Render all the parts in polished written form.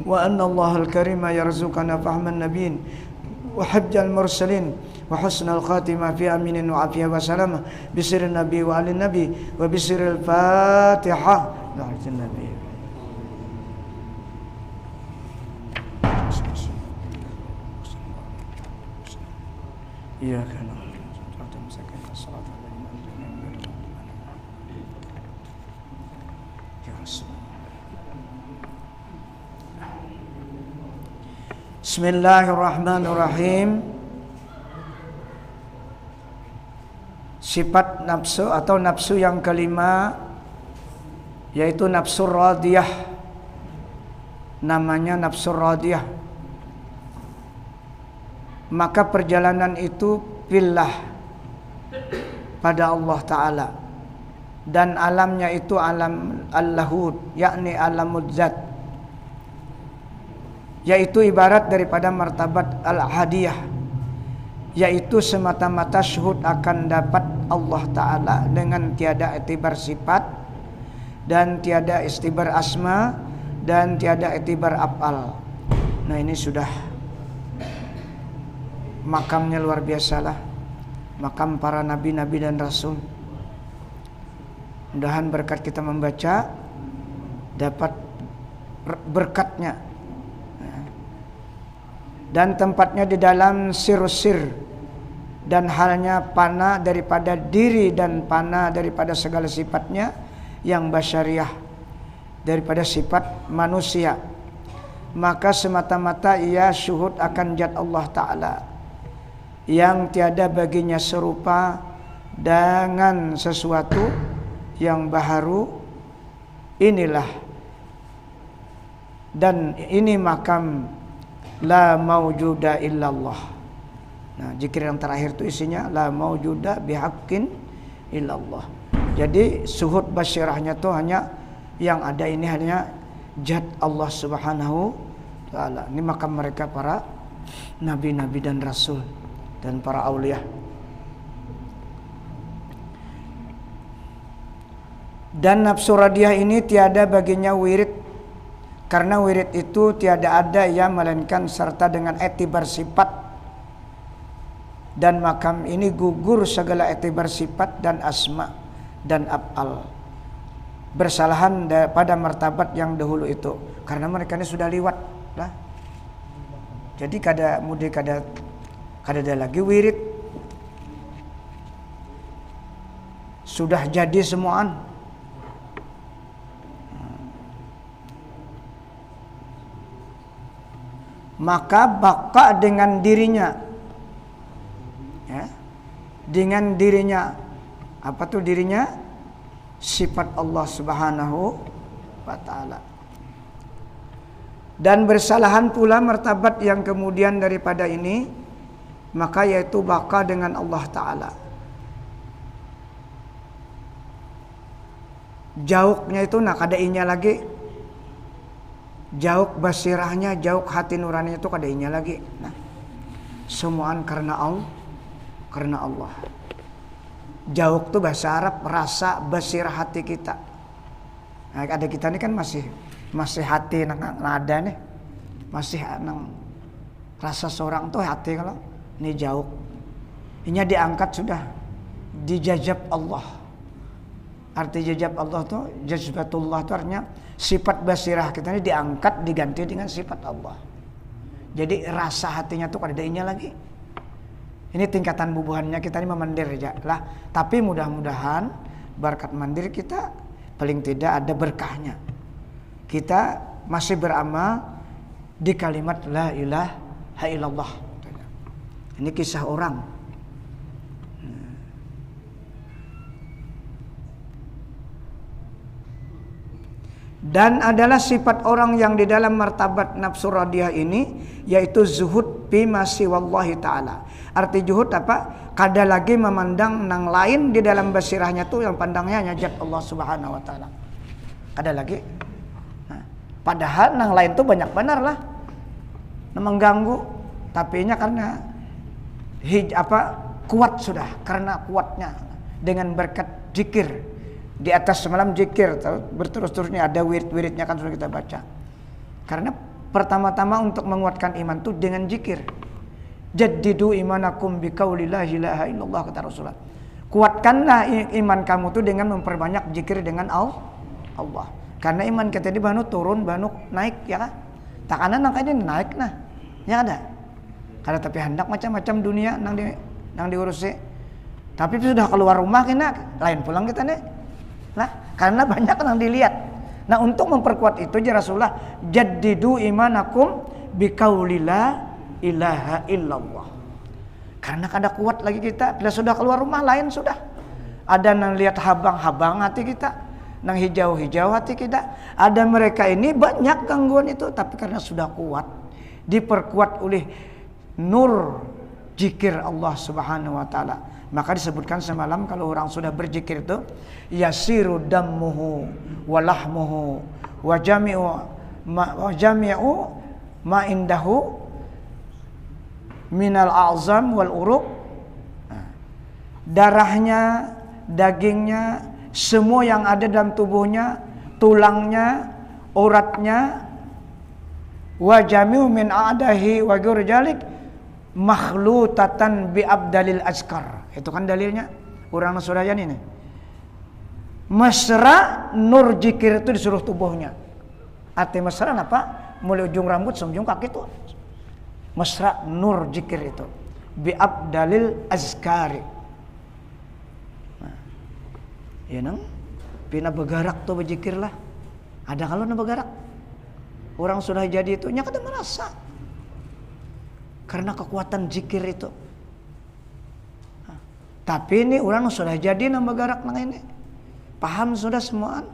wa anna Allahal karima yarzuqana fahman nabiyyin wa hajjal mursalin wa husnal khatimah fi aminin wa afiyah wa salamah bisiril nabi wa alin nabi wa bisiril fatihah la'ajin nabi. Iya kan. Bismillahirrahmanirrahim. Sifat nafsu atau nafsu yang kelima yaitu nafsu radiyah. Namanya nafsu radiyah. Maka perjalanan itu fillah pada Allah Ta'ala, dan alamnya itu alam al-lahud, yakni alamul zat, yaitu ibarat daripada martabat al-hadiyah, yaitu semata-mata syuhud akan dapat Allah Ta'ala dengan tiada itibar sifat dan tiada istibar asma dan tiada itibar af'al. Nah, ini sudah makamnya luar biasalah, makam para nabi-nabi dan rasul. Mudahan berkat kita membaca dapat berkatnya. Dan tempatnya di dalam sir-sir, dan halnya pana daripada diri dan pana daripada segala sifatnya yang basyariah, daripada sifat manusia. Maka semata-mata ia syuhud akan zat Allah Ta'ala yang tiada baginya serupa dengan sesuatu yang baharu. Inilah dan ini makam la maujuda illallah. Nah, zikir yang terakhir itu isinya la maujuda bihaqqin illallah. Jadi suhud basyirahnya tuh hanya yang ada ini hanya zat Allah Subhanahu Ta'ala. Ini makam mereka para nabi-nabi dan rasul dan para aulia. Dan nafsu radiyah ini tiada baginya wirid, karena wirid itu tiada ada yang melainkan serta dengan etibar sifat, dan makam ini gugur segala etibar sifat dan asma dan af'al, bersalahan pada martabat yang dahulu itu, karena mereka ini sudah liwat lah. Jadi kada mudi kada ada lagi wirid, sudah jadi semuaan. Maka baka dengan dirinya, ya, dengan dirinya. Apa tuh dirinya? Sifat Allah Subhanahu wa Ta'ala. Dan bersalahan pula martabat yang kemudian daripada ini, maka yaitu baka dengan Allah Ta'ala. Jauhnya itu nak ada inya lagi. Jauh basirahnya, jauh hati nuraninya itu kada inya lagi. Nah, semuaan karena Allah. Jauh tuh bahasa Arab rasa basirah hati kita. Nah, ada kita ini kan masih hati nang ada nih. Masih nang rasa seorang tuh hati kalau ini jauh. Ini diangkat sudah dijajab Allah. Arti jajab Allah tuh jazbatullah itu artinya sifat basirah kita ini diangkat diganti dengan sifat Allah. Jadi rasa hatinya tuh kada inya lagi. Ini tingkatan bubuhannya kita ini memandir aja lah. Tapi mudah-mudahan berkat mandir kita paling tidak ada berkahnya. Kita masih beramal di kalimat la ilaha illallah. Ini kisah orang. Dan adalah sifat orang yang di dalam martabat nafsu radiyah ini, yaitu zuhud bima siwallahi ta'ala. Arti zuhud apa? Kada lagi memandang nang lain di dalam basirahnya tuh, yang pandangnya hanya zat Allah Subhanahu wa Ta'ala. Kada lagi. Nah, padahal nang lain tuh banyak benar lah mengganggu, tapi nya karena kuat sudah, karena kuatnya dengan berkat zikir. Di atas semalam zikir berterus-terusnya ada wirid-wiridnya kan sudah kita baca. Karena pertama-tama untuk menguatkan iman itu dengan zikir. Jaddidu imanakum biqauli la ilaha illallah, kata Rasulullah. Kuatkanlah iman kamu tuh dengan memperbanyak zikir dengan Allah. Karena iman kita di banu turun, banu naik ya kan? Takanan nangkanya naik nah. Ya ada. Karena tapi hendak macam-macam dunia nang diurusi. Tapi sudah keluar rumah kena lain pulang kita nih. Lah, karena banyak nang dilihat. Nah, untuk memperkuat itu ya Rasulullah, jaddidu imanakum biqauli la ilaha illallah. Karena kada kuat lagi kita, bila sudah keluar rumah lain sudah. Ada nang lihat habang-habang hati kita, nang hijau-hijau hati kita. Ada mereka ini banyak gangguan itu, tapi karena sudah kuat, diperkuat oleh nur zikir Allah Subhanahu wa taala. Maka disebutkan semalam kalau orang sudah berzikir itu yasiru dammuhu wa lahmuhu wa jami'u ma indahu minal a'zam wal uruq. Darahnya, dagingnya, semua yang ada dalam tubuhnya, tulangnya, uratnya, wa jami'u min a'dahi wa ghurjalik makhlutatan bi abdalil azkar. Itu kan dalilnya orang Nasrani ini. Mesra nur zikir itu di seluruh tubuhnya. Arti mesra apa? Mulai ujung rambut sampai ujung kaki itu. Mesra nur zikir itu. Bi abdalil azkari. Nah, ya nang pina begarak tuh berzikir lah. Ada kalau na begarak. Orang sudah jadi itu nya kada merasa. Karena kekuatan zikir itu. Tapi ini orang sudah jadi nambah garak nang ini. Paham sudah semuaan.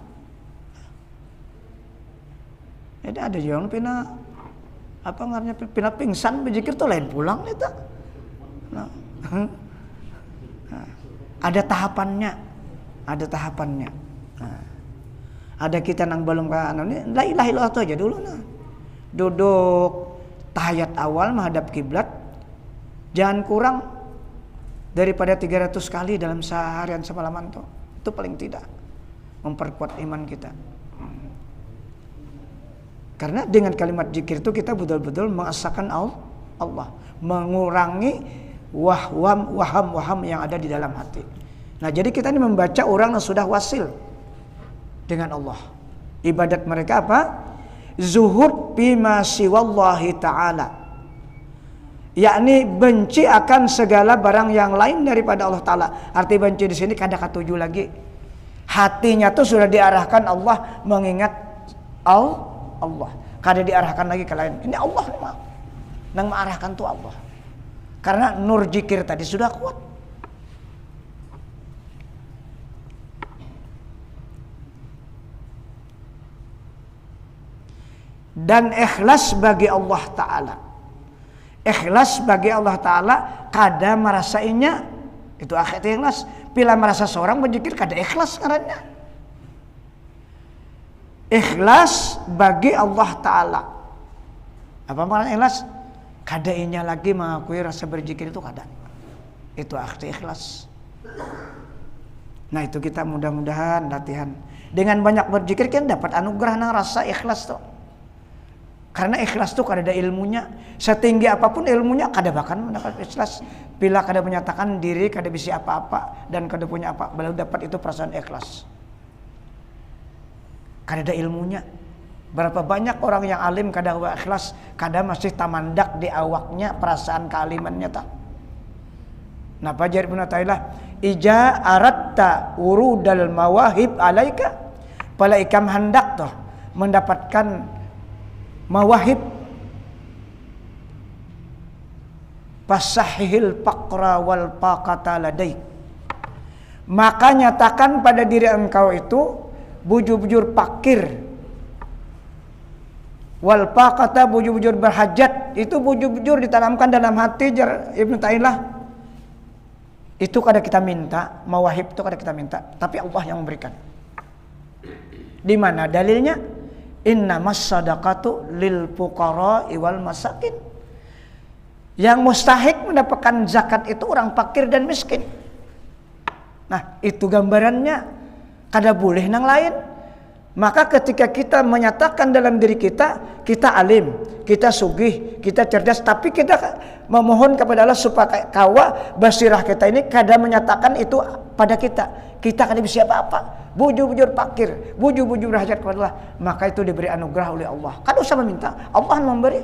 Jadi ada yang pina apa ngarnya pina pingsan berzikir tuh lain pulang itu. Nah. Ada tahapannya. Ada tahapannya. Nah. Ada kita nang belum ka anu ni la ilaha illallah tu aja dulu nah. Duduk tahiyat awal menghadap kiblat. Jangan kurang daripada 300 kali dalam seharian semalaman tuh. Itu paling tidak memperkuat iman kita. Karena dengan kalimat zikir itu kita betul-betul mengesahkan Allah, mengurangi waham yang ada di dalam hati. Nah, jadi kita ini membaca orang yang sudah wasil dengan Allah. Ibadat mereka apa? Zuhud bima siwallahi ta'ala, yakni benci akan segala barang yang lain daripada Allah Ta'ala. Arti benci di sini kada katuju lagi. Hatinya tuh sudah diarahkan Allah, mengingat Allah. Kada diarahkan lagi ke lain. Ini Allah nang mengarahkan tuh Allah. Karena nur zikir tadi sudah kuat. Dan ikhlas bagi Allah Ta'ala. Ikhlas bagi Allah Ta'ala kada merasainya. Itu akhir ikhlas. Bila merasa seorang berzikir kada ikhlas karena. Ikhlas bagi Allah Ta'ala. Apa makna ikhlas? Kada inya lagi mengakui rasa berzikir itu kada. Itu akhir ikhlas. Nah itu kita mudah-mudahan latihan. Dengan banyak berzikir kan dapat anugerah nang rasa ikhlas tuh. Karena ikhlas itu kada ada ilmunya. Setinggi apapun ilmunya kada bakal mendapat ikhlas. Bila kada menyatakan diri kada bisa apa-apa dan kada punya apa, baru dapat itu perasaan ikhlas. Kada ada ilmunya. Berapa banyak orang yang alim kada ikhlas, kada masih tamandak di awaknya perasaan kealimannya tak. Nah, Fajar Ibnu Ta'ilah, ija aratta urudal mawahib alaika, pala ikam hendak toh mendapatkan mawahib, fasahihil faqra wal faqata ladaik, maka nyatakan pada diri engkau itu bujur-bujur fakir, wal faqata bujur-bujur berhajat. Itu bujur-bujur ditanamkan dalam hati Ibnu Ta'ilah. Itu kada kita minta, mawahib itu kada kita minta, tapi Allah yang memberikan. Di mana dalilnya? Innamas sadaqatu lil fuqara wal masakin. Yang mustahik mendapatkan zakat itu orang fakir dan miskin. Nah, itu gambarannya. Kada boleh nang lain. Maka ketika kita menyatakan dalam diri kita, kita alim, kita sugih, kita cerdas, tapi kita memohon kepada Allah supaya kawa basirah kita ini kada menyatakan itu pada kita. Kita kada bisa apa-apa. Bujur-bujur pakir, bujur-bujur hajat kepada Allah, maka itu diberi anugerah oleh Allah. Kada usah meminta, Allah memberi.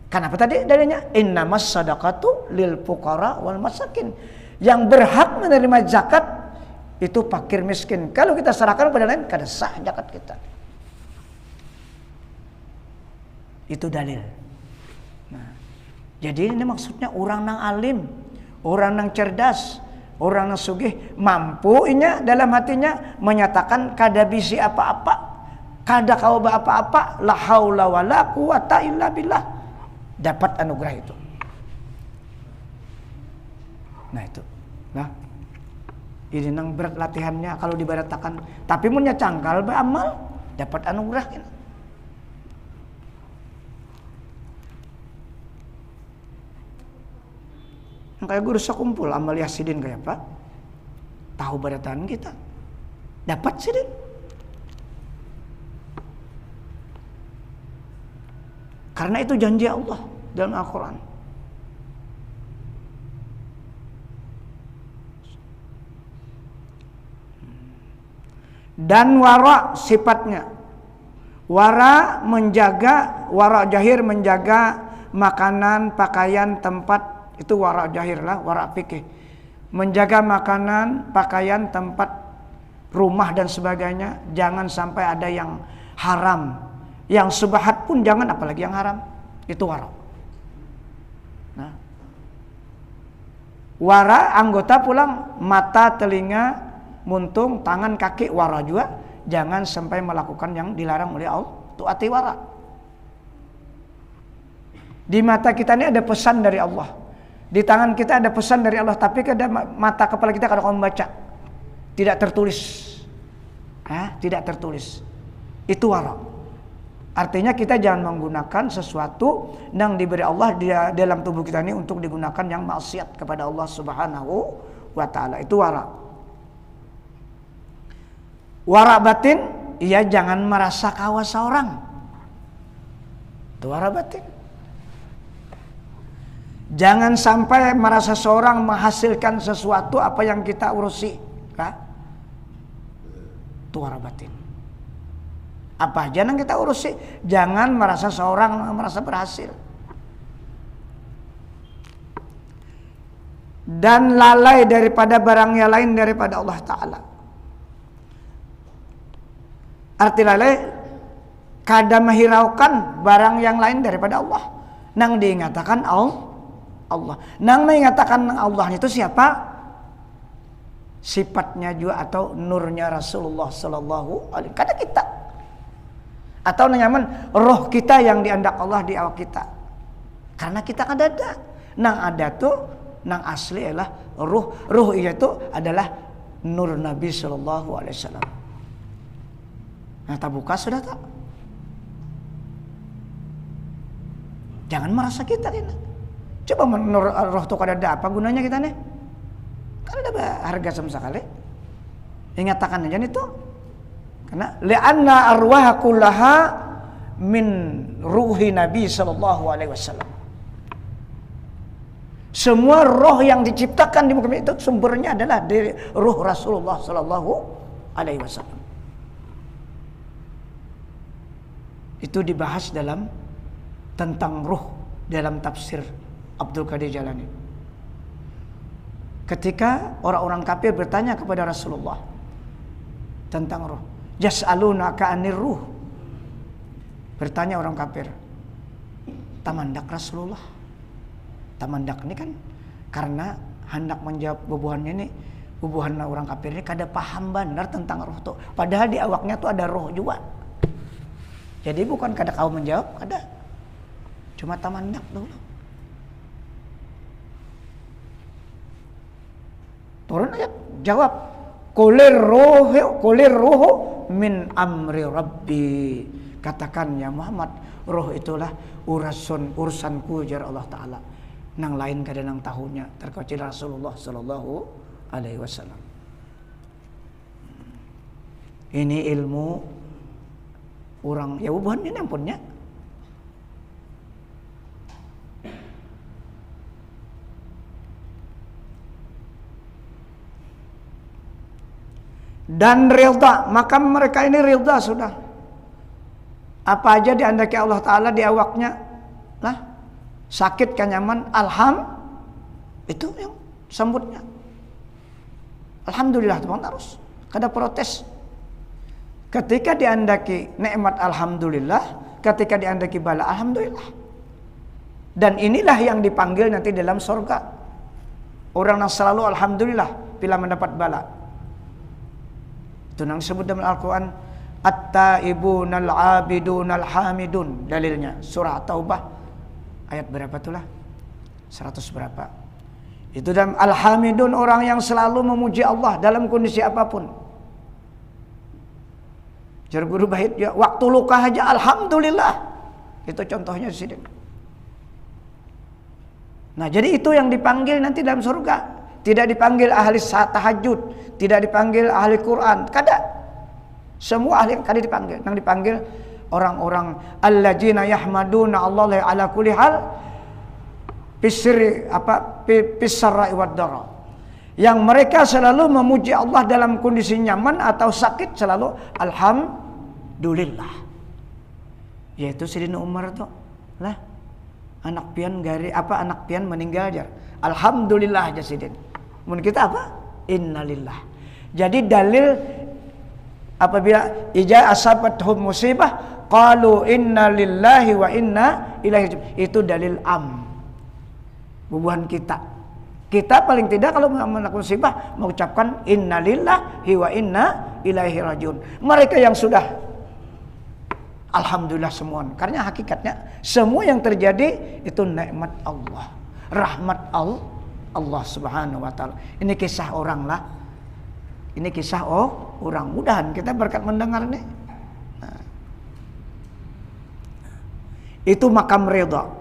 Kenapa tadi dalilnya? Innamas sadaqatu lil fuqara wal masakin. Yang berhak menerima zakat itu fakir miskin. Kalau kita serahkan kepada lain, kada sah zakat kita. Itu dalil. Nah, jadi ini maksudnya orang nang alim, orang nang cerdas, orang nang sugih, mampu inya dalam hatinya menyatakan kada bisi apa-apa, kada kau apa-apa, la haula wala quwata illa billah, dapat anugerah itu. Nah itu, nah ini nang berat latihannya kalau dibaratakan, tapi munnya cangkal beramal dapat anugerah ini. Kayak guru sekumpul amal yasidin kayak apa? Tahu baratan kita. Dapat sidin. Karena itu janji Allah dalam Al-Quran. Dan wara sifatnya. Wara menjaga, wara jahir menjaga makanan, pakaian, tempat. Itu wara jahir lah, wara fikih. Menjaga makanan, pakaian, tempat, rumah dan sebagainya. Jangan sampai ada yang haram. Yang subahat pun jangan, apalagi yang haram. Itu wara. Nah, wara anggota pulang, mata, telinga, muntung, tangan, kaki, wara juga. Jangan sampai melakukan yang dilarang oleh Allah. Itu arti wara. Di mata kita ini ada pesan dari Allah. Di tangan kita ada pesan dari Allah, tapi kada mata kepala kita kada membaca. Tidak tertulis. Tidak tertulis. Itu wara. Artinya kita jangan menggunakan sesuatu yang diberi Allah di dalam tubuh kita ini untuk digunakan yang maksiat kepada Allah Subhanahu wa taala. Itu wara. Wara batin, ia jangan merasa kawas orang. Itu wara batin. Jangan sampai merasa seorang menghasilkan sesuatu apa yang kita urusi. Itu wara batin. Apa aja yang kita urusi, jangan merasa seorang merasa berhasil. Dan lalai daripada barang yang lain daripada Allah Ta'ala. Arti lalai, kada menghiraukan barang yang lain daripada Allah. Nang diingatakan Allah. Nang mengatakan Allah itu siapa? Sifatnya juga atau nurnya Rasulullah sallallahu alaihi wasallam. Kada kita. Atau nyaman roh kita yang diandak Allah di awak kita. Karena kita kada ada. Nang ada tuh, nang asli adalah ruh. Ruh itu adalah nur Nabi sallallahu alaihi wasallam. Nah, tak buka sudah tak? Jangan merasa kita ini. Coba menurut roh itu kada ada apa gunanya kita nih? Kada ada harga sama sekali. Ingatakan aja itu. Karena li'anna arwaha kullaha min ruhi Nabi sallallahu alaihi wasallam. Semua roh yang diciptakan di muka bumi itu sumbernya adalah dari ruh Rasulullah sallallahu alaihi wasallam. Itu dibahas dalam tentang ruh dalam tafsir Abdul Qadir Jalani. Ketika orang-orang kafir bertanya kepada Rasulullah tentang ruh, yas'alunaka 'anir ruh. Bertanya orang kafir. Tamandak Rasulullah. Tamandak ini kan karena hendak menjawab bubuhannya ini, bubuhan orang kafir ini kada paham benar tentang ruh tuh. Padahal di awaknya tuh ada ruh juga. Jadi bukan kada kau menjawab, kada. Cuma tamandak dulu. Turun ayat jawab, Qulir ruhu min amri rabbi. Katakan ya Muhammad, roh itulah urusanku jar Allah Ta'ala. Nang lain kada nang tahunya, terkecuali Rasulullah sallallahu alaihi wasallam. Ini ilmu orang ya bukan ini ampunnya. Dan ridha, maka mereka ini ridha sudah. Apa aja diandaki Allah Ta'ala di awaknya, nah sakit kan nyaman, itu yang sambutnya. Alhamdulillah teman terus, kada protes. Ketika diandaki nikmat alhamdulillah, ketika diandaki bala alhamdulillah. Dan inilah yang dipanggil nanti dalam surga. Orang yang selalu alhamdulillah bila mendapat bala. Itu yang disebut dalam Al-Quran At-taibunal abidunal hamidun. Dalilnya surah Taubah ayat berapa itulah 100 berapa. Itu dalam Al-hamidun, orang yang selalu memuji Allah dalam kondisi apapun. Jar guru bait ya, waktu luka aja alhamdulillah. Itu contohnya di sini. Nah, jadi itu yang dipanggil nanti dalam surga. Tidak dipanggil ahli tahajud, tidak dipanggil ahli Quran, kada. Semua ahli kada dipanggil. Yang dipanggil orang-orang alladzina yahmaduna Allah ala kulli hal pisarra'i wad dara. Yang mereka selalu memuji Allah dalam kondisi nyaman atau sakit, selalu alhamdulillah. Yaitu Sayyidina Umar tuh lah anak pian meninggal jar. Alhamdulillah aja sidin. Mun kita apa? Innalillah. Jadi dalil apabila ija asabathum musibah qalu innalillahi wa inna ilaihi raji'un. Itu dalil bubuhan kita. Kita paling tidak kalau mengalami musibah mengucapkan innalillahi wa inna ilaihi raji'un. Mereka yang sudah alhamdulillah semua. Karena hakikatnya semua yang terjadi itu nikmat Allah, rahmat Allah Subhanahu wa taala. Ini kisah orang lah. Ini kisah orang. Mudahan kita berkat mendengar nih. Nah. Itu makam ridha.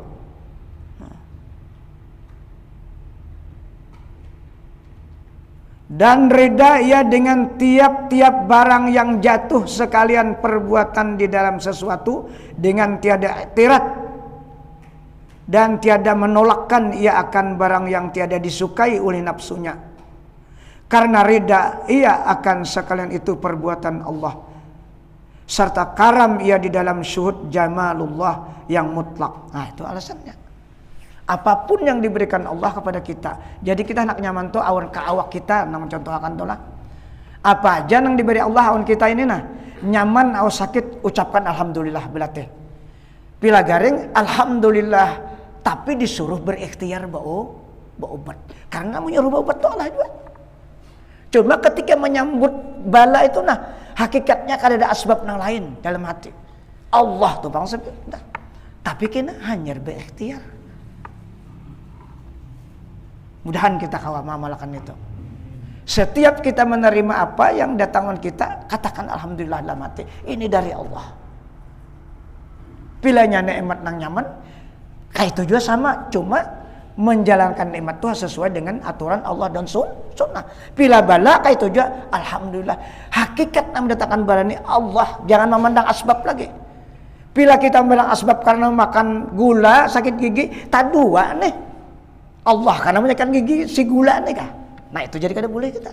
Dan ridha ia dengan tiap-tiap barang yang jatuh sekalian perbuatan di dalam sesuatu dengan tiada iktirat dan tiada menolakkan ia akan barang yang tiada disukai oleh nafsunya. Karena ridha ia akan sekalian itu perbuatan Allah, serta karam ia di dalam syuhud jamalullah yang mutlak. Nah, itu alasannya. Apapun yang diberikan Allah kepada kita, jadi kita nak nyaman tuh awan ke awak kita, nama contoh akan tuh lah. Apa aja yang diberi Allah awan kita ini nah, nyaman atau sakit ucapkan alhamdulillah belatih. Bila garing alhamdulillah, tapi disuruh berikhtiar berobat. Karena menyuruh berobat itu Allah juga. Cuma ketika menyambut bala itu nah, hakikatnya kan ada asbab yang lain dalam hati. Allah tuh bangsa. Tapi kita hanya berikhtiar. Mudahan kita kawan mengamalkan itu. Setiap kita menerima apa yang datangan kita, katakan alhamdulillah dalam hati. Ini dari Allah. Pilihnya nikmat nang nyaman, kayak itu juga sama. Cuma menjalankan nikmat itu sesuai dengan aturan Allah dan sunnah. Bila bala kayak itu juga, alhamdulillah. Hakikat yang mendatangkan bala ini Allah. Jangan memandang asbab lagi. Bila kita memandang asbab karena makan gula, sakit gigi, tak dua nih. Allah karena makan gigi si gula nih kah? Nah itu jadi kada boleh kita.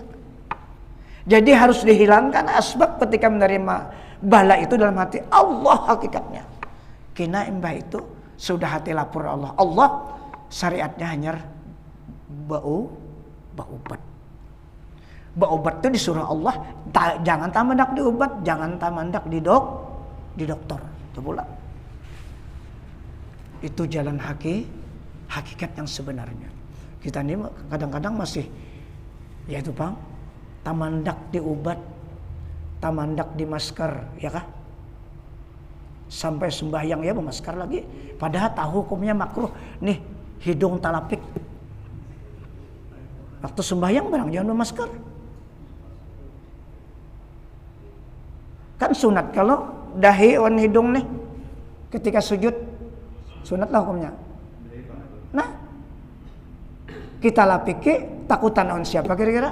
Jadi harus dihilangkan asbab ketika menerima bala itu dalam hati Allah hakikatnya. Kina imbah itu sudah hati lapor Allah. Allah syariatnya hanya baubat. Baubat itu disuruh Allah. Jangan tamandak diobat, jangan tamandak di dokter. Itu pula. Itu jalan hakikat yang sebenarnya. Kita ini kadang-kadang masih yaitu Bang, tamandak di obat, tamandak di masker, ya kah? Sampai sembahyang ya bermasker lagi. Padahal tahu hukumnya makruh. Nih, hidung talapik. Waktu sembahyang barang jangan bermasker. Kan sunat kalau dahi on hidung nih ketika sujud. Sunat lah hukumnya. Nah, kita lapiki takutan on siapa kira-kira?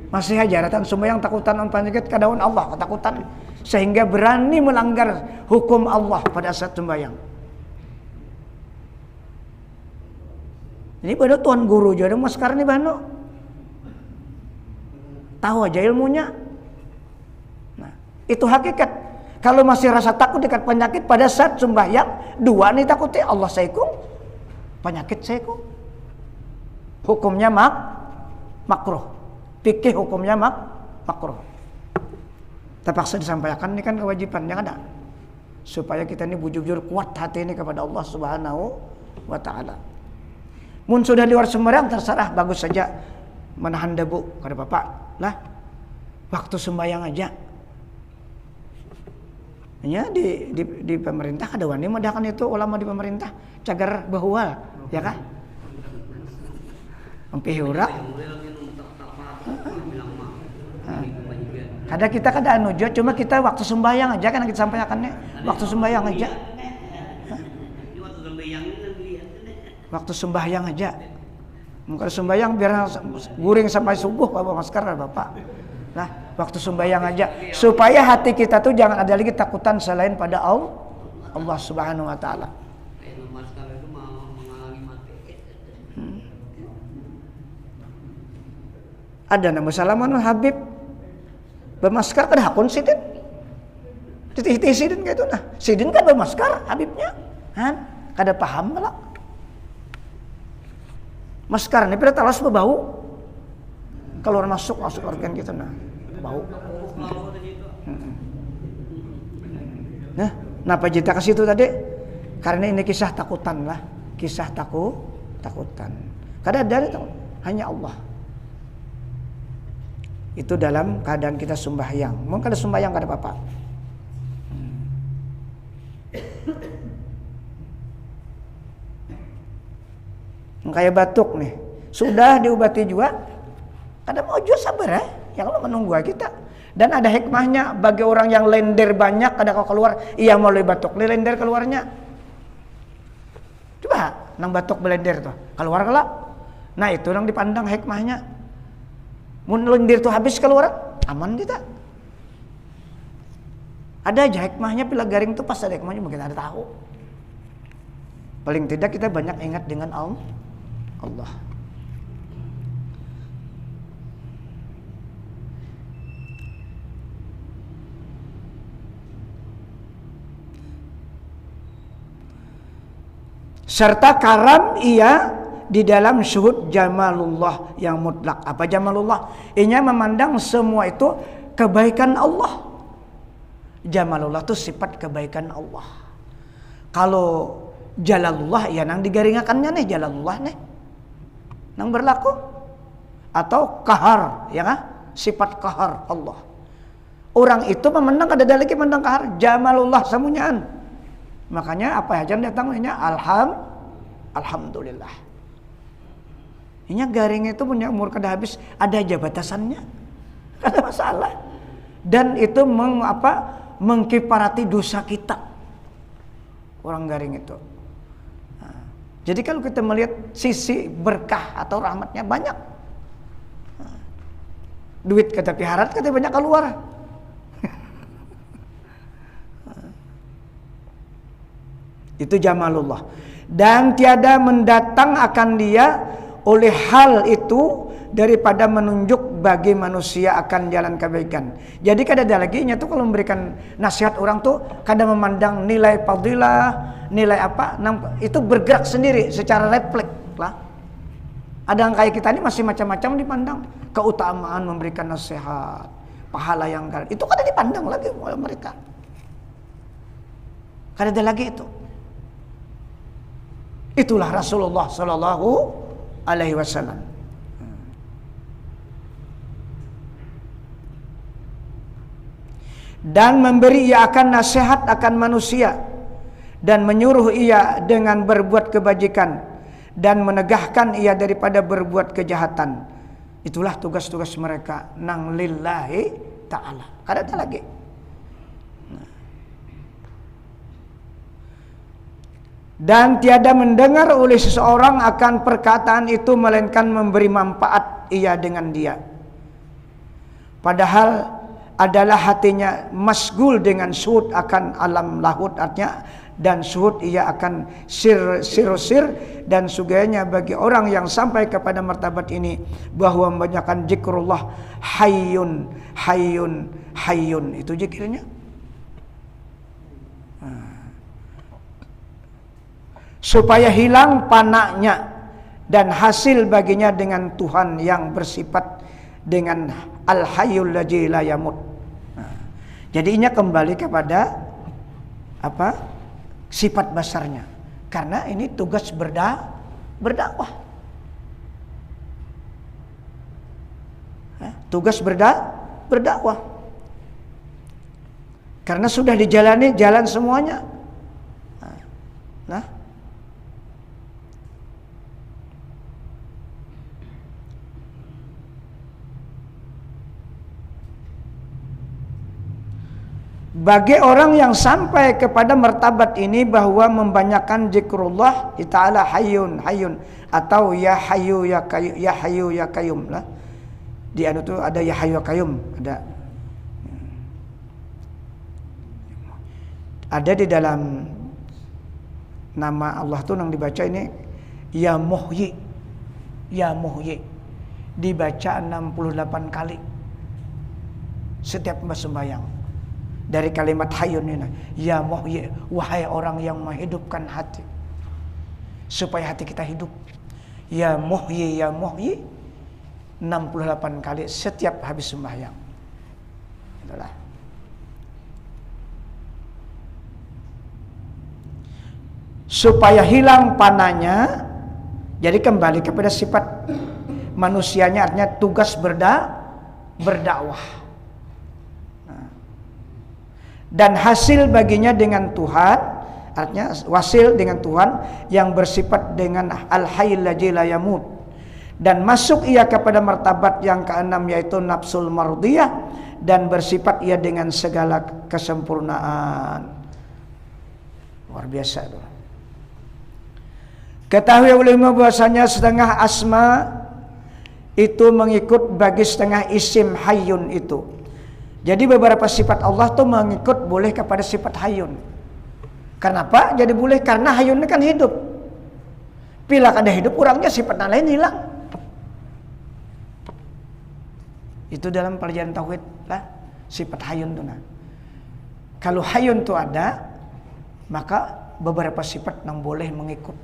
Masih aja datang sembahyang takutan on penyakit kadawan Allah, ketakutan sehingga berani melanggar hukum Allah pada saat sembahyang. Ini pada tuan guru jadi maskar nih bano. Tahu aja ilmunya. Nah, itu hakikat. Kalau masih rasa takut dekat penyakit pada saat sembahyang, dua nih takutnya Allah saikum, penyakit saikum. Hukumnya makruh. Fikih hukumnya makruh. Terpaksa disampaikan ini kan kewajibannya ada. Supaya kita ini bujur-bujur kuat hati ini kepada Allah Subhanahu wa taala. Mun sudah di luar sembahyang terserah, bagus saja menahan debu kata Bapak. Lah, waktu sembahyang aja. Ya di pemerintah ada wani madakan itu ulama di pemerintah cagar bahual, ya kah? Empihura. Kada kita kada anu jo, cuma kita waktu sembahyang aja kan kita sampaikannya. Waktu sembahyang aja. Waktu sembahyang aja. Mungkin sembahyang biar guring sampai subuh bawa masker Bapak. Nah, waktu sembahyang aja supaya hati kita tuh jangan ada lagi takutan selain pada Allah Subhanahu wa taala. Ada nama salaman Habib bermasker kada hakun sidin. Titih sidin kayak itu nah. Sidin kan bermasker Habibnya. Han, kada paham lah. Masker ini pada talas berbau. Keluar masuk organ kita nah bau. Nah, kenapa kita ke situ tadi? Karena ini kisah takutan lah, kisah takutan. Kada ada itu hanya Allah. Itu dalam keadaan kita sembahyang. Mungkin kada sembahyang kada apa-apa. Kayak batuk nih, sudah diobati juga. Ada mau juga sabar yang Allah menunggu kita. Dan ada hikmahnya bagi orang yang lender banyak ada kau keluar, ia melalui batuk, lender keluarnya. Coba nang batuk belender tuh, keluar kelak. Nah itu yang dipandang hikmahnya. Mun lendir tuh habis keluar, aman kita. Ada aja hikmahnya pila garing tuh pas ada hikmahnya mungkin ada tahu. Paling tidak kita banyak ingat dengan Allah. Serta karam ia di dalam syuhud jamalullah yang mutlak. Apa jamalullah? Ianya memandang semua itu kebaikan Allah. Jamalullah itu sifat kebaikan Allah. Kalau jalalullah ya nang digaringakannya nih jalalullah nih. Nang berlaku atau kahar ya kan? Sifat kahar Allah. Orang itu memandang ada lagi memandang kahar jamalullah samunyaan. Makanya apa aja datangnya alhamdulillah. Ini garing itu punya umur kada habis, ada aja batasannya. Kada masalah. Dan itu mengkiparati dosa kita. Orang garing itu. Nah, jadi kalau kita melihat sisi berkah atau rahmatnya banyak. Nah, duit kata piharat kata banyak keluar. Itu jamalullah. Dan tiada mendatang akan dia oleh hal itu daripada menunjuk bagi manusia akan jalan kebaikan. Jadi kada ada lagi nya tuh kalau memberikan nasihat orang tuh kada memandang nilai fadilah, nilai apa, itu bergerak sendiri secara refleks lah. Ada yang kayak kita ini masih macam-macam dipandang keutamaan memberikan nasihat, pahala yang itu kada dipandang lagi oleh mereka. Kada ada lagi itu. Itulah Rasulullah Sallallahu Alaihi Wasallam. Dan memberi ia akan nasihat akan manusia dan menyuruh ia dengan berbuat kebajikan dan menegahkan ia daripada berbuat kejahatan. Itulah tugas-tugas mereka nang lillahi ta'ala. Kada ada lagi. Dan tiada mendengar oleh seseorang akan perkataan itu melainkan memberi manfaat ia dengan dia. Padahal adalah hatinya masgul dengan syuhud akan alam lahut, artinya dan syuhud ia akan sir dan suganya bagi orang yang sampai kepada martabat ini bahwa membanyakkan zikrullah hayyun hayyun hayyun, itu zikirnya. Supaya hilang panaknya dan hasil baginya dengan Tuhan yang bersifat dengan al-hayyul ladzi la yamut. Jadinya kembali kepada apa? Sifat besarnya. Karena ini tugas berdakwah. Tugas berdakwah. Karena sudah dijalani jalan semuanya. Nah, bagi orang yang sampai kepada martabat ini bahwa membanyakkan zikrullah ta'ala hayyun hayyun atau ya hayyu ya qayyum, ya hayyu ya qayyum lah. Di anu tuh ada ya hayyu ya qayyum, ada di dalam nama Allah tuh yang dibaca ini ya muhyi, ya muhyi, dibaca 68 kali setiap sembahyang. Dari kalimat hayyun ini, ya muhyi, wahai orang yang menghidupkan hati, supaya hati kita hidup. Ya muhyi 68 kali setiap habis sembahyang. Itulah. Supaya hilang panahnya. Jadi kembali kepada sifat manusianya, artinya tugas berdakwah. Dan hasil baginya dengan Tuhan, artinya wasil dengan Tuhan yang bersifat dengan al-hayyul ladzi la yamut, dan masuk ia kepada martabat yang keenam yaitu nafsul mardiyah, dan bersifat ia dengan segala kesempurnaan. Luar biasa itu. Ketahui ulama bahwasanya setengah asma itu mengikut bagi setengah isim hayyun itu. Jadi beberapa sifat Allah tuh mengikut boleh kepada sifat hayyun. Kenapa? Jadi boleh karena hayyun kan hidup. Bila ada hidup orangnya sifat lain hilang. Itu dalam pelajaran tauhid lah sifat hayyun tuh. Nah. Kalau hayyun tuh ada, maka beberapa sifat yang boleh mengikut.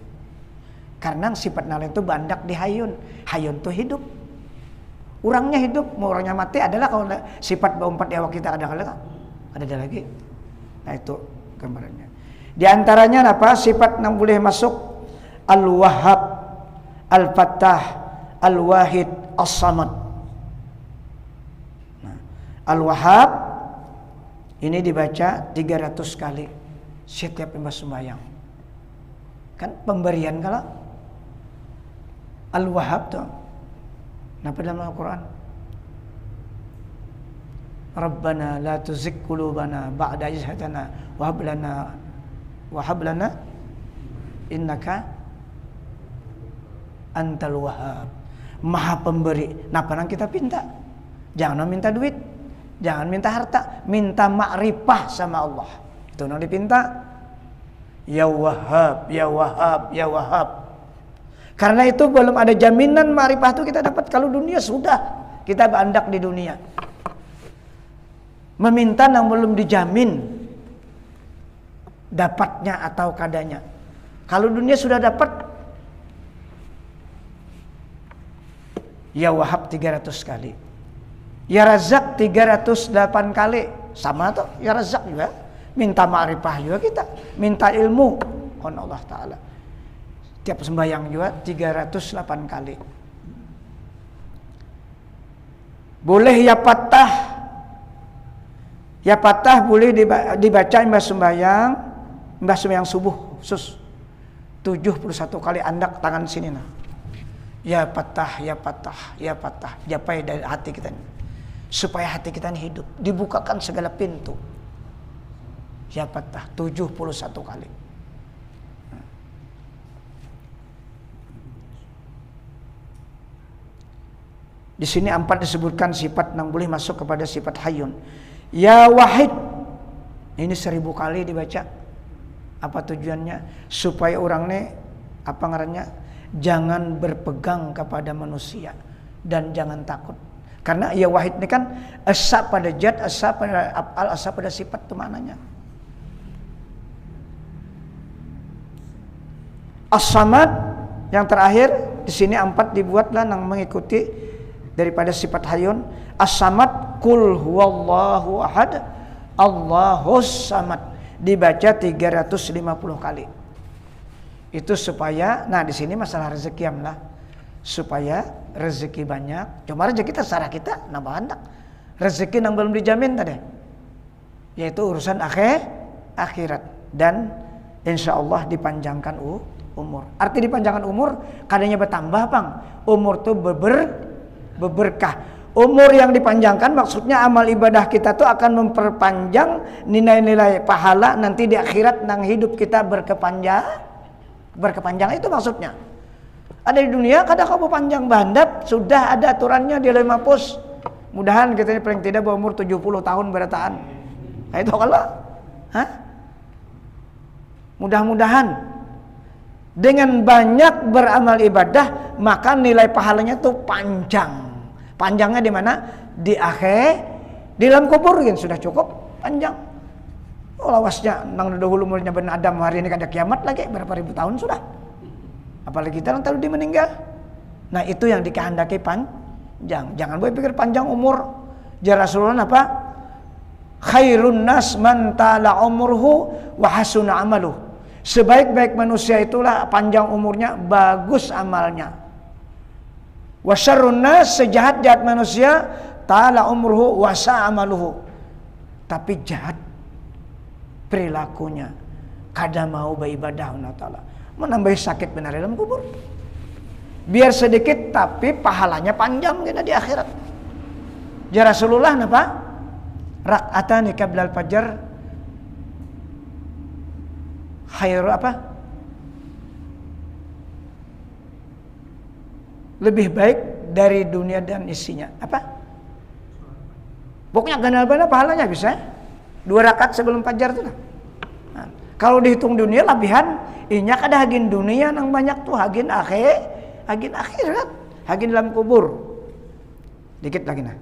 Karena sifat lain itu bandak di hayyun. Hayyun tuh hidup. Orangnya hidup, mau orangnya mati adalah kalau sifat berempat di awak kita ada lagi. Nah itu gambarannya. Di antaranya apa? Sifat yang boleh masuk Al-Wahhab, Al-Fattah, Al-Wahid, As-Samad. Nah, Al-Wahhab ini dibaca 300 kali setiap sembahyang. Kan pemberian kalau Al-Wahhab tuh. Kenapa dalam Al-Quran? Rabbana la tuzigh qulubana ba'da idh hadana wa hab lana innaka antal wahhab. Maha pemberi. Napa nang kita pinta? Jangan minta duit, jangan minta harta, minta makrifah sama Allah. Itu nang dipinta. Ya Wahhab, ya Wahhab, ya Wahhab. Karena itu belum ada jaminan ma'rifah itu kita dapat. Kalau dunia sudah kita bandak di dunia. Meminta yang belum dijamin dapatnya atau kadanya. Kalau dunia sudah dapat, ya Wahhab 300 kali, ya Razak 308 kali. Sama tuh ya Razak juga. Minta ma'rifah juga kita, minta ilmu kon Allah Ta'ala. Tiap sembahyang juga 308 kali. Boleh ya Fattah. Ya Fattah boleh dibaca mbah sembahyang subuh khusus 71 kali andak tangan sini nah. Ya Fattah, ya Fattah, ya Fattah. Japai dari hati kita ini. Supaya hati kita ini hidup, dibukakan segala pintu. Ya Fattah 71 kali. Di Di sini 4 disebutkan sifat yang boleh masuk kepada sifat hayyun. Ya wahid. Ini 1000 kali dibaca. Apa tujuannya? Supaya orang ini apa ngarannya? Jangan berpegang kepada manusia dan jangan takut. Karena ya wahid ini kan asa pada zat, asa pada af'al, asa pada sifat itu maknanya. As-samad yang terakhir di sini 4 dibuatlah yang mengikuti daripada sifat hayyun. As-samad kul huwallahu ahad Allahus samad dibaca 350 kali. Itu supaya di sini masalah rezeki lah. Supaya rezeki banyak. Cuma rezeki terserah kita nambah hendak. Rezeki yang belum dijamin tadi. Yaitu urusan akhirat dan insyaallah dipanjangkan umur. Arti dipanjangkan umur kadangnya bertambah bang. Umur tuh berberkah. Umur yang dipanjangkan maksudnya amal ibadah kita tuh akan memperpanjang nilai-nilai pahala nanti di akhirat nang hidup kita berkepanjang itu maksudnya. Ada di dunia kadang kamu panjang bandap sudah ada aturannya di Lauh Mahfuz. Mudahan kita ini paling tidak berumur 70 tahun berataan. Nah itu kalau mudah-mudahan dengan banyak beramal ibadah maka nilai pahalanya tuh panjang. Panjangnya di mana? Di akhir, di dalam kubur kan sudah cukup panjang. Oh lawasnya nang dahulu mulanya Ben Adam hari ini ada kiamat lagi berapa ribu tahun sudah. Apalagi kita nanti di meninggal. Nah itu yang dikehendaki panjang. Jangan boleh pikir panjang umur. Ya Rasulullah apa? Khairun nas man tala umurhu wa hasuna amaluh. Sebaik-baik manusia itulah panjang umurnya, bagus amalnya. Wa syarrun nas, sejahat-jahat manusia, ta'ala umruhu wa sa'amaluhu. Tapi jahat perilakunya. Kada mau beribadah Allah Ta'ala. Menambah sakit benar dalam kubur. Biar sedikit tapi pahalanya panjang di akhirat. Ya Rasulullah apa? Rak'atani qablal fajar khairu apa? Lebih baik dari dunia dan isinya. Apa? Pokoknya gana-gana pahalanya bisa. 2 rakaat sebelum fajar itu lah. Nah, kalau dihitung dunia lebihan, inya kada hagin dunia nang banyak tuh hagin akhirat, hagin dalam kubur. Dikit lagi nah.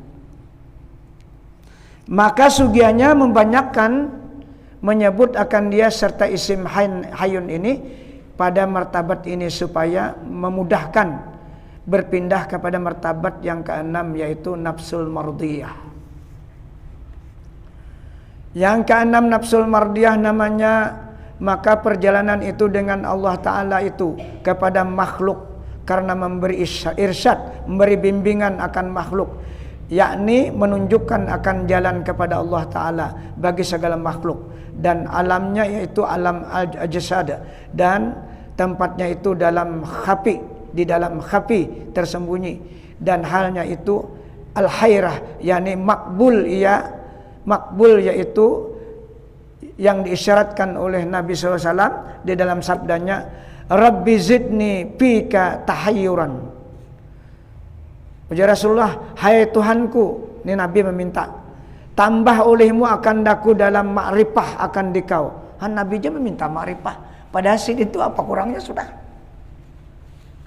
Maka sugianya membanyakkan menyebut akan dia serta isim hayyun ini pada martabat ini supaya memudahkan berpindah kepada martabat yang keenam yaitu nafsul mardiyah. Yang keenam nafsul mardiyah namanya, maka perjalanan itu dengan Allah Ta'ala itu kepada makhluk karena memberi irsyad, memberi bimbingan akan makhluk, yakni menunjukkan akan jalan kepada Allah Ta'ala bagi segala makhluk. Dan alamnya yaitu alam al-jasad dan tempatnya itu dalam khafi, di dalam khafi tersembunyi, dan halnya itu al-hairah yakni makbul yaitu yang diisyaratkan oleh Nabi SAW di dalam sabdanya Rabbi zidni fika tahayyuran. Ujar Rasulullah, hai Tuhanku, ini Nabi meminta, tambah olehmu akan daku dalam makrifah akan dikau. Nabi aja meminta makrifah. Padahal itu apa kurangnya sudah.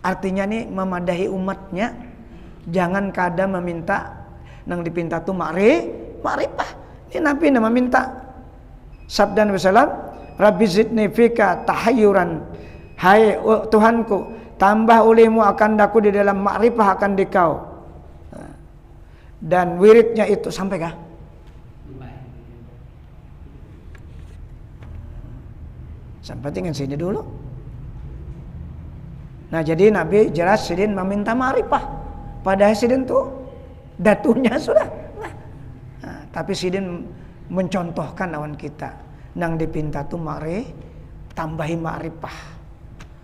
Artinya nih memadahi umatnya. Jangan kada meminta nang dipinta tuh makrifah. Ini Nabi nama minta. Sabda Nabi sallam, Rabbi zidni fika tahayyuran. Hai Tuhanku, tambah olehmu akan daku di dalam makrifah akan dikau. Dan wiridnya itu sampai kah? Sampai tinggal sini dulu. Nah jadi Nabi jelas sidin meminta ma'rifah. Padahal sidin tuh datunya sudah. Nah, tapi sidin mencontohkan lawan kita. Nang dipinta tuh tambahi ma'rifah.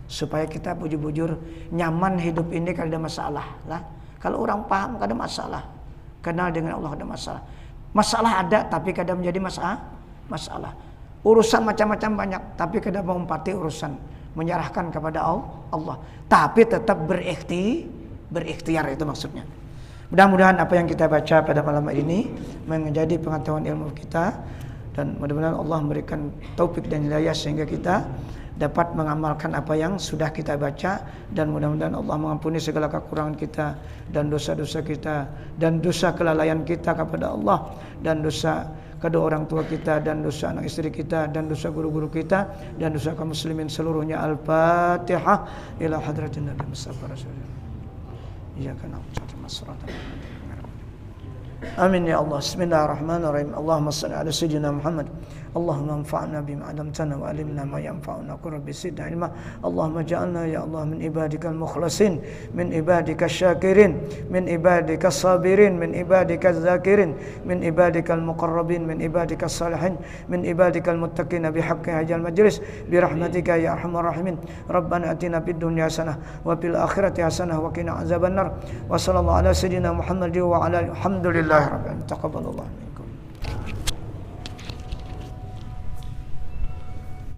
Supaya kita bujur-bujur nyaman hidup ini kalau ada masalah. Lah. Kalau orang paham kada masalah. Kenal dengan Allah kada masalah. Masalah ada tapi kada menjadi masalah. Urusan macam-macam banyak, tapi kada mengumpati urusan, menyerahkan kepada Allah. Tapi tetap berikhtiar itu maksudnya. Mudah-mudahan apa yang kita baca pada malam ini menjadi pengetahuan ilmu kita, dan mudah-mudahan Allah memberikan taufik dan hidayah sehingga kita dapat mengamalkan apa yang sudah kita baca, dan mudah-mudahan Allah mengampuni segala kekurangan kita dan dosa-dosa kita dan dosa kelalaian kita kepada Allah, dan dosa kedua orang tua kita, dan dosa anak istri kita, dan dosa guru-guru kita, dan dosa kaum muslimin seluruhnya. Al-Fatihah. Ila hadratin Nabi Mustafa Rasulullah. Iyyaka na'budu wa iyyaka nasta'in. Amin ya Allah. Bismillahirrahmanirrahim. Allahumma salli ala sayyidina Muhammad. Allahumma anfa'na bima 'allamtana wa 'allimna ma yanfa'una wa rabbi zidna ilma. Allahumma ja'alna ya Allah min ibadikal mukhlasin, min ibadikal syakirin, min ibadikal sabirin, min ibadikal zakirin, min ibadikal muqarrabin, min ibadikal salihin, min ibadikal muttaqin bihaqqi hajal majlis bi rahmatika ya arhamar rahimin. Rabbana atina fid dunya hasanah wa fil akhirati hasanah wa qina azabannar. Wa sallallahu ala sayyidina Muhammad wa ala alhamdulillahi rabbil alamin. Taqabbalallahu.